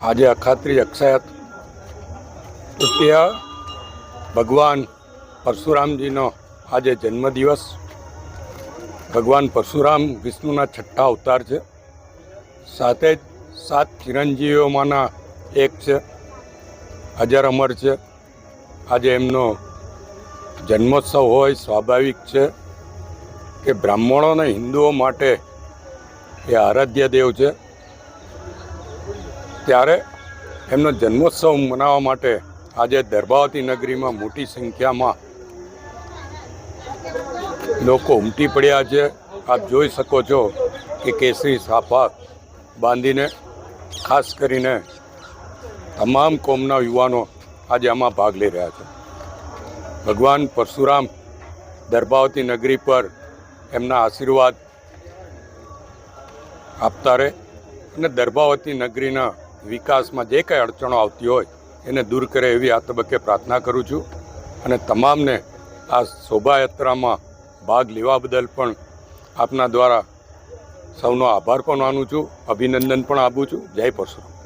આજે અખાત્રી અક્ષય તૃતીય ભગવાન પરશુરામજીનો આજે જન્મદિવસ। ભગવાન પરશુરામ વિષ્ણુના છઠ્ઠા અવતાર છે, સાથે જ 7 ચિરંજીવીઓમાંના એક છે, અજર અમર છે। આજે એમનો જન્મોત્સવ હોય સ્વાભાવિક છે કે બ્રાહ્મણો અને હિન્દુઓ માટે એ આરાધ્ય દેવ છે, ત્યારે એમનો જન્મોત્સવ મનાવવા માટે આજે દર્ભાવતી નગરીમાં મોટી સંખ્યામાં લોકો ઉમટી પડ્યા છે। આપ જોઈ શકો છો કે કેસરી સાફા બાંધીને ખાસ કરીને તમામ કોમના યુવાનો આજે આમાં ભાગ લઈ રહ્યા છે। ભગવાન પરશુરામ દર્ભાવતી નગરી પર એમના આશીર્વાદ આપતા રહે અને દર્ભાવતી નગરીના વિકાસમાં જે કંઈ અડચણો આવતી હોય એને દૂર કરે એવી આ તબક્કે પ્રાર્થના કરું છું। અને તમામને આ શોભાયાત્રામાં ભાગ લેવા બદલ પણ આપના દ્વારા સૌનો આભાર પણ માનું છું, અભિનંદન પણ આપું છું। જય પરશુરામ।